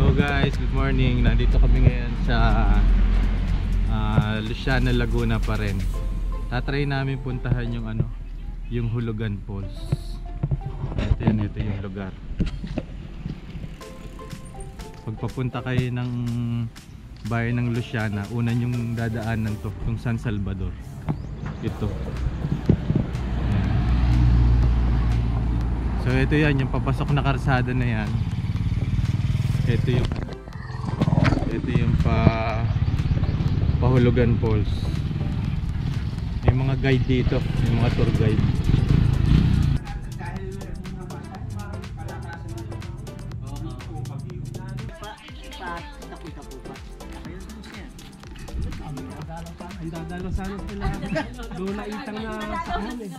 So guys, good morning. Nandito kami ngayon sa Luciana, Laguna pa rin. Tatry namin puntahan yung yung Hulugan Falls. Ito yung lugar. Pagpapunta kayo ng bayan ng Luciana, una yung dadaanan to, yung San Salvador. Ito. So ito yan, yung papasok na karsada na yan. Ito yung Pahulugan Falls. May mga guide dito, may mga tour guide. Ang dadalo sana sila. Doon na itang na sa amin eh.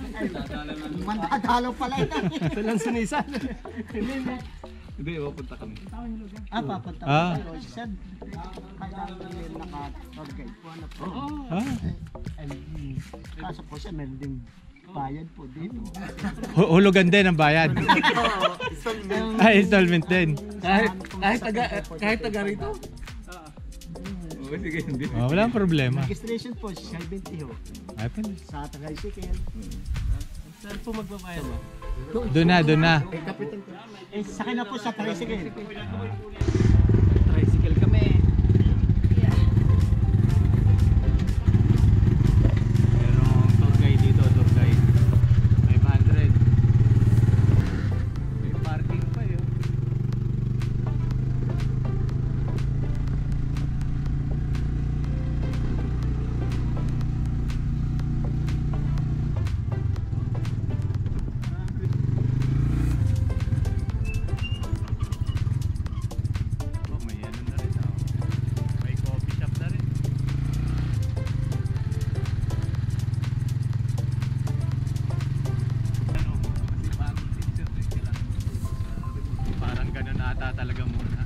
Mandadalaw pala ito. Silang sunisan. Hindi, papunta kami. Papunta ko. Said, kailangan din naka-target po. Ano po? Kaso po siya, meron ding bayad po dito. Hulugan din ang bayad. Installment din. Kahit taga rito? Sige, hindi. Walang problema. Registration po, 70 ho. Ay pala. Sa tricycle. Saan po magbabayad mo? Doon na. Sakay na po sa tricycle. Tricycle kami. Merong tour guide dito, tour guide. 500. May parking pa yun. Talaga muna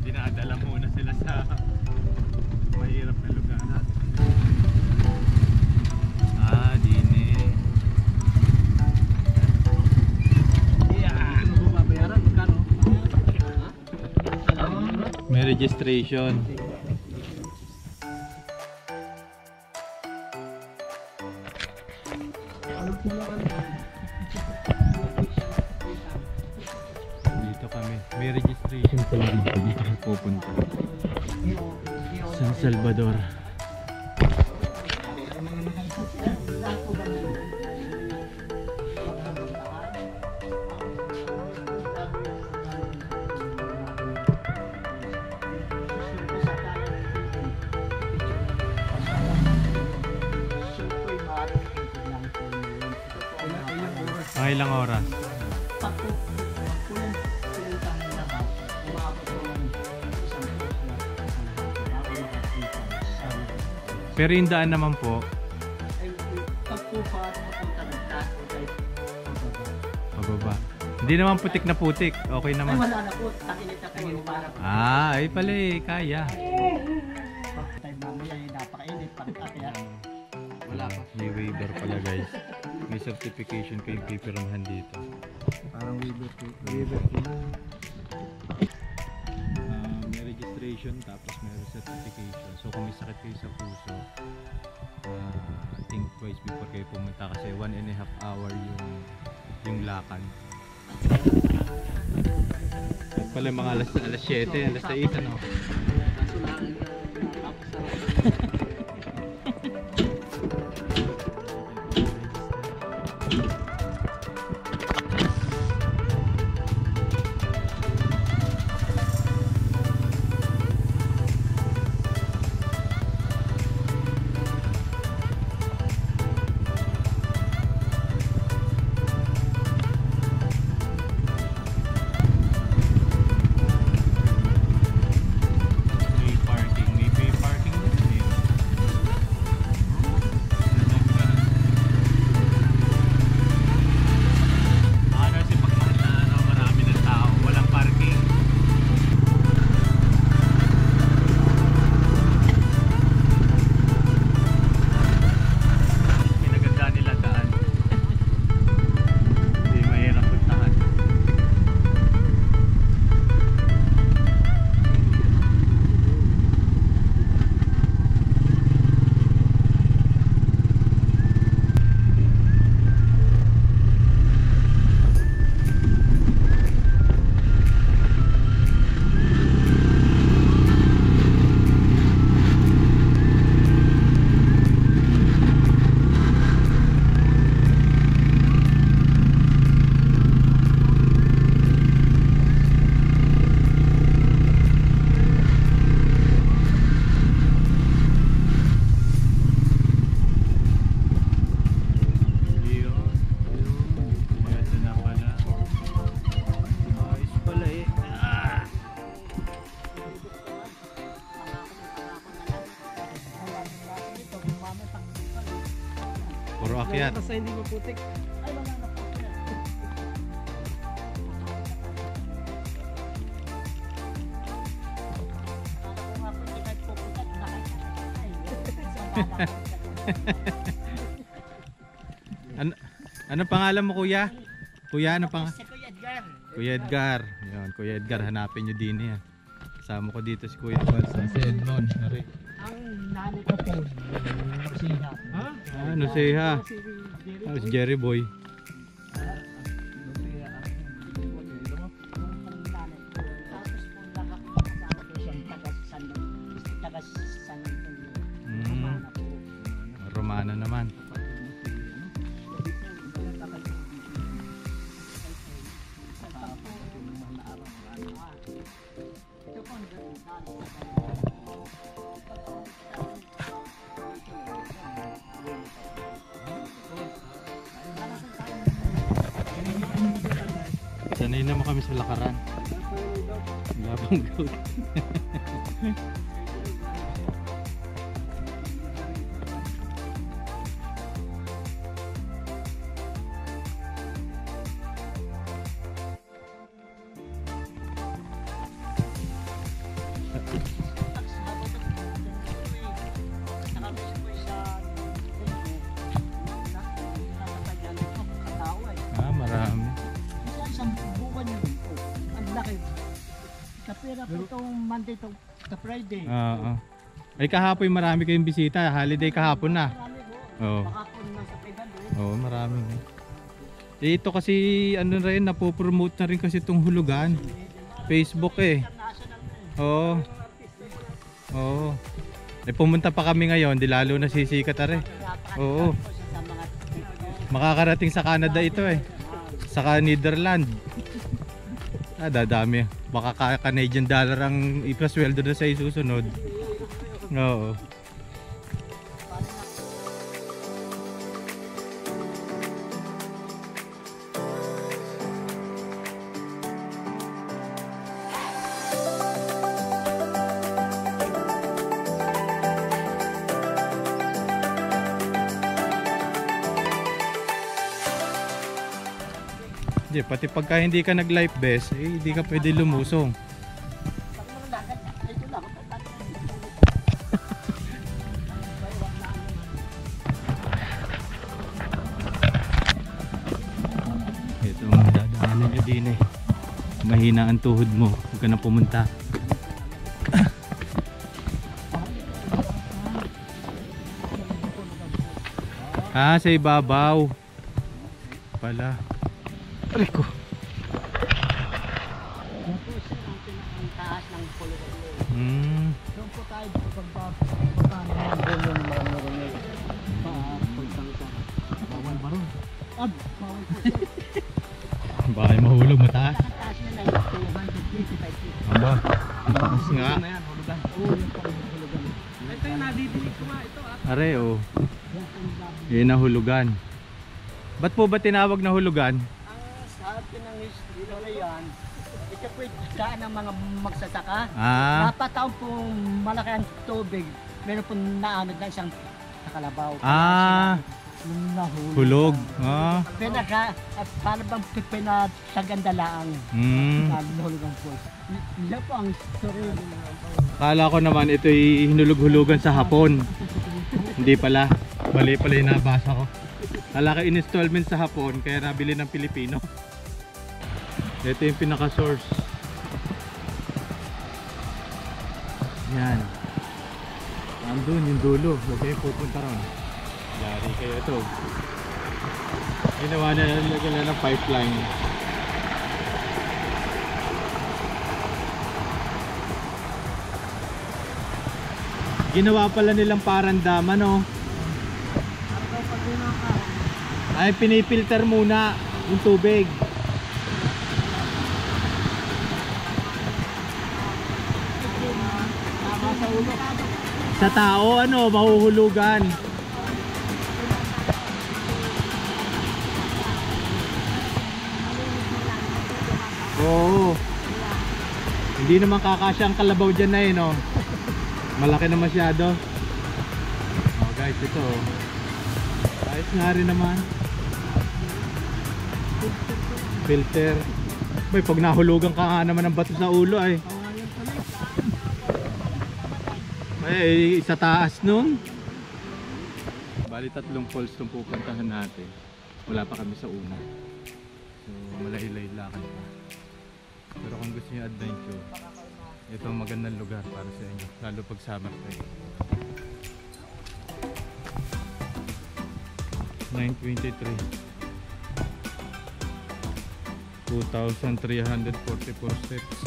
dinadala muna sila sa mahirap na lugar. Dini Babayaran magkano? may registration. May registration pala dito pupunta. San Salvador. Ilang oras? Pero yung daan naman po pababa. Hindi naman putik na putik. Okay naman. Ay, wala na po. Takinit na po yung parang. Ay pala kaya. Tayo mamaya yung napakainit. Kaya Wala pa. May waiver pala guys. May certification kayong pipirmahan dito. Parang waiver po. May registration tapos may certification. So kung may sakit kayo sa puso, think twice before kayo pumunta kasi 1.5 hour yung lakad. At pala mga alas 7, alas 6 ano. paakyat. Basta hindi maputik. Ay, wala na po. Ako nga po, hindi kahit pupunta, Ano pangalan mo, kuya? Kuya, ano pang? Si Kuya Edgar. Kuya Edgar. Yun, Kuya Edgar, hanapin nyo din yan. Kasama ko dito si Kuya Edgar. Si Edmond. Ari. Ang nanay ko po, siya. Ha? Ano siya? Si Jerry. Ah, si Jerry Boy. Romana naman. Sanay naman kami sa lakaran. Labang goat. Ah, marami. Isang buwan yun po. Ang laki. Kapira po itong Monday to Friday. Oo. Ay kahapon marami kayong bisita. Holiday kahapon na. Marami po. Oo. Makapon na sa Pigan eh. Oo, marami. Eh, ito kasi ano rin, napopromote na rin kasi itong hulugan. Facebook eh. International eh. Oo. Oo. Eh pumunta pa kami ngayon, di lalo nasisikat na rin. Oo. Sa mga Makakarating sa Canada ito eh. Saka Netherlands. Ah, dadami. Baka Canadian dollar ang ipasweldo na sa isusunod. Oo. Hindi, pati pagka hindi ka nag-life vest, eh, hindi ka pwede lumusong. ito lang. Ito ang dadaanan nyo din eh. Mahina ang tuhod mo, huwag ka na pumunta. Ah, sa ibabaw pala. Aray ko. Yan po sir, ang taas ng pulong. Doon po tayo pagpapano ng bulo ng mga marunay. Bawal ba ron? Bawal po sir. Baka mahulog mataas. Ang taas na na 225 feet. Aba, mataas nga. Na yan, hulugan. Oo, yung pang-hulugan. Ito yung nadidinig ko nga ito ah. Are oh. Yan ang labi. Yun ang hulugan. Ba't po ba tinawag na hulugan? Ang sa atin ng dito na yan, ito po yung daan ng mga magsasaka. Ah, Napataon pong malaki ang tubig. Meron pong naanod na isang nakalabaw. Ah. Yung nahulog. hulog. Ah. Pinaka, para bang pinasagandalaang nahulog ang post. Yan po ang story. Kala ko naman ito'y hinulog-hulugan sa Hapon. Hindi pala. Mali pala yung nabasa ko. Kala ko in-installment sa Hapon kaya nabili ng Pilipino. Ito yung pinaka-source. Yan. Andun yung dulo. Huwag kayong pupunta ron. Lari kayo ito. Ginawa na nila ng pipeline. Ginawa pala nilang parandaman, no? Ay, pinipilter muna yung tubig. Sa tao, ano, mahuhulugan. Oo. Hindi naman kakasya ang kalabaw dyan na eh, no? Malaki na masyado. Oh guys, ito oh. Ayos nga rin naman. Filter. Boy, pag nahulugan ka nga naman ng bato sa ulo ay. Ay, sa taas nun. Bali 3 falls itong pupuntahan natin. Wala pa kami sa una. So malaylay lakad pa. Pero kung gusto niyo adventure, ito ang magandang lugar para sa inyo. Lalo pag summer time. 923 2,344 steps.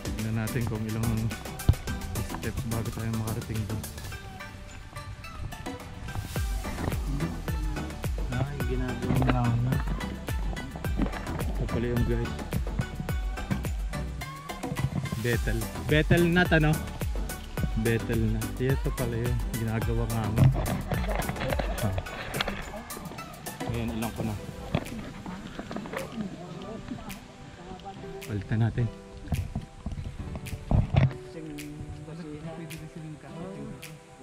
Tignan natin kung ilang steps bago tayo makarating doon. Ay, ginagawa na. Ito pala yung guys. Betel nut ano? Betel nut. Ito pala yun. Ginagawa nga mo. Ayan, ilang ko na. Palitan natin.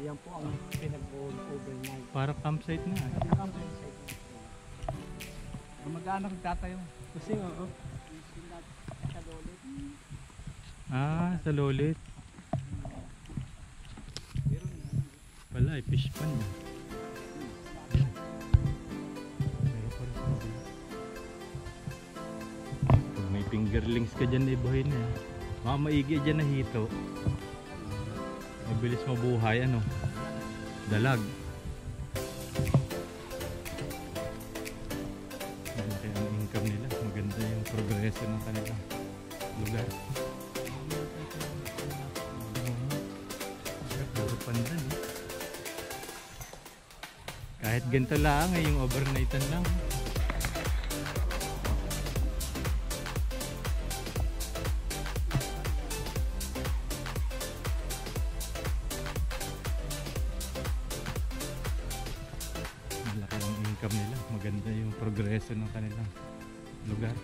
Yan po ang pinag-overnight. Para campsite na. Mag-anak tatayo. Kasi oo. Ah, sa Lolit. Wala, fish pan. Pag may fingerlings ka dyan, ibuhin na. Baka maigi dyan na hito. Mabilis mabuhay, ano? Dalag. Malaki ang income nila. Maganda yung progreso ng kanilang lugar. Puro pandan eh. Kahit ganito lang eh, yung overnightan lang. Malaki ang income nila. Maganda yung progreso ng kanilang lugar.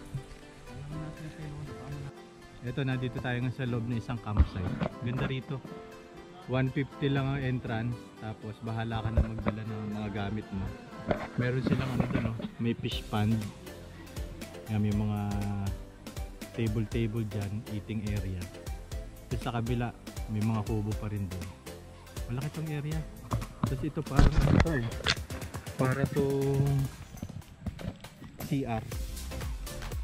Ito, nandito tayo nga sa loob ng isang campsite. Ganda rito. 150 lang ang entrance, tapos bahala ka na magdala ng mga gamit mo. Meron silang ano doon, no? May fish pond. May mga table dyan, eating area. Tapos sa kabila, may mga kubo pa rin doon. Malaki tong area. Tapos ito parang ano to eh. Para tong CR.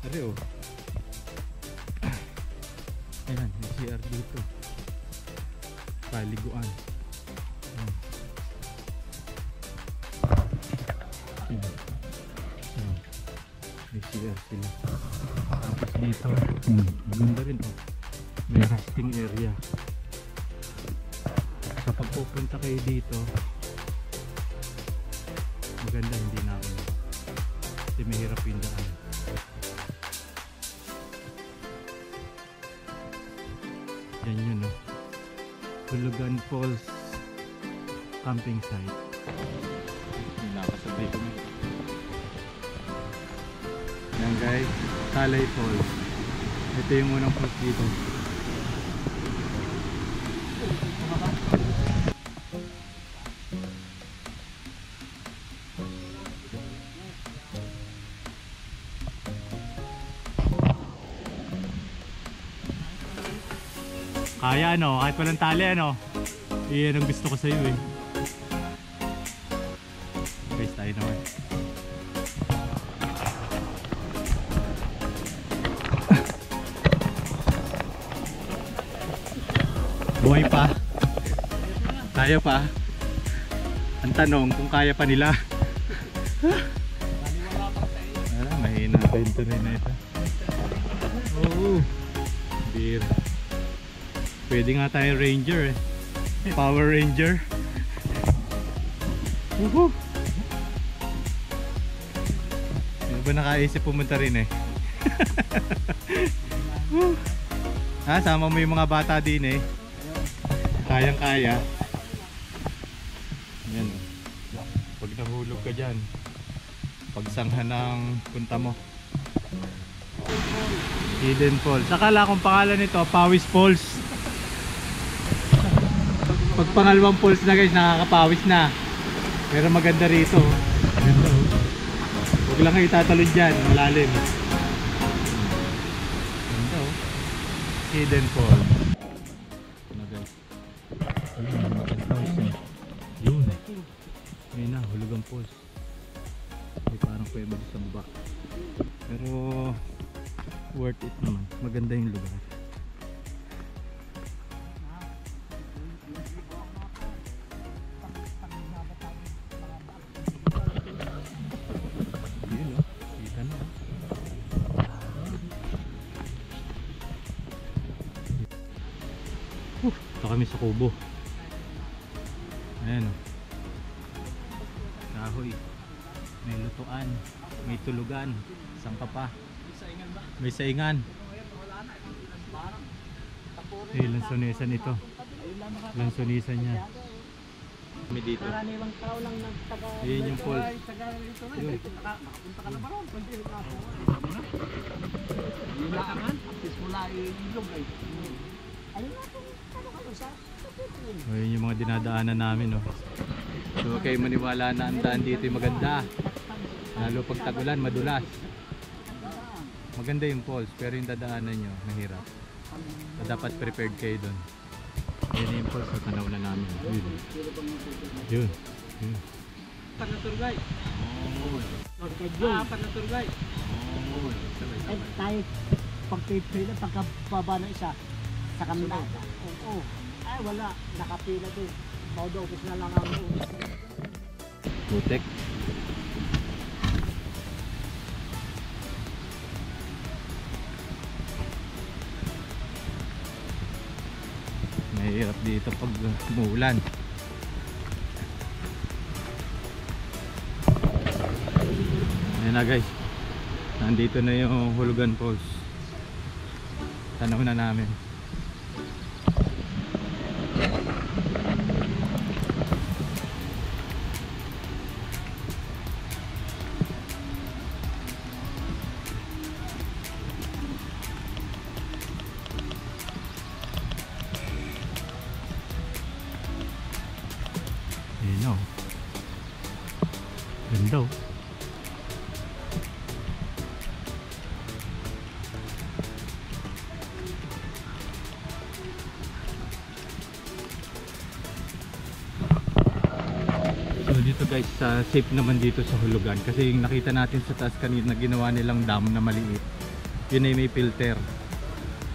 Ari oh. Ayan, may CR dito. Paliguan. May CR sila. Tapos dito, maganda rin oh. May resting area. Sa pagpupunta kayo dito, maganda, hindi na ako. Kasi mahirap yung daan. Yan yun oh. Hulugan Falls camping site. Nakasabay kami. Yan guys, Talay Falls. Ito yung unang falls dito. Kaya ano, kahit walang tali ano. Iyan ang gusto ko sa iyo eh. Guys, tayo naman. Buhay pa. Kaya pa. Ang tanong kung kaya pa nila. Mahina pa yung tunay na ito. Oo. Beer. Pwede nga tayo ranger eh. Power Ranger. Woohoo! Hindi ba nakaisip pumunta rin eh? Ha, sama mo yung mga bata din eh. Kayang kaya. Yan. Pag nahulog ka dyan, pagsanghan ng punta mo. Hidden Falls. Akala kong pangalan nito Pawis Falls. Pag pangalawang falls na guys, nakakapawis na. Pero maganda rito. Ganda oh. Huwag lang kayo itatalon dyan, malalim. Ganda oh. Hidden Falls. Ano guys? Yun. Ayun na, Hulugan Falls. May parang kuweba doon sa baba. Pero worth it naman. Maganda yung lugar. Yun o, kita na. Ito kami sa kubo. Ayan o. Kahoy. May lutuan. May tulugan. Saan ka pa? May saingan. Lansonisan ito. Lansonisan niya. Kami dito. Karaniwang tao lang nagtaga. Ayan yung falls. Yun. Makapunta ka na ba ron? Pwede rin ako. Yung laangan, access mula ilog ay. Ayun na ito. Ano ka sa? Ayan yung mga dinadaanan namin. Oh. So kayo maniwala na ang daan dito yung maganda. Lalo pag tagulan, madulas. Maganda yung falls pero yung dadaanan nyo, mahirap. So, dapat prepared kayo doon. Ayan yung falls, so tanaw na namin. Yun. Yun. Yun. Panatur guide. Panatur guide. Eh, tayo pagpipila, pagkababa na isa sa kamila. Oo. Ay, wala. Nakapila doon. Todo office na lang ang Butek. Mahirap dito pag umuulan. Ayan na guys. Nandito na yung Hulugan Falls. Tanaw na namin. Ayan o. Ganda o. So dito guys, safe naman dito sa Hulugan. Kasi yung nakita natin sa taas kanina na ginawa nilang dam na maliit, yun ay may filter.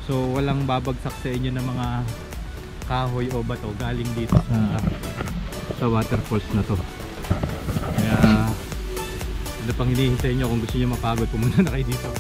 So walang babagsak sa inyo ng mga kahoy o bato galing dito sa waterfalls na to. Kaya ano pang hinihintay nyo? Kung gusto nyo mapagod, pumunta na kayo dito.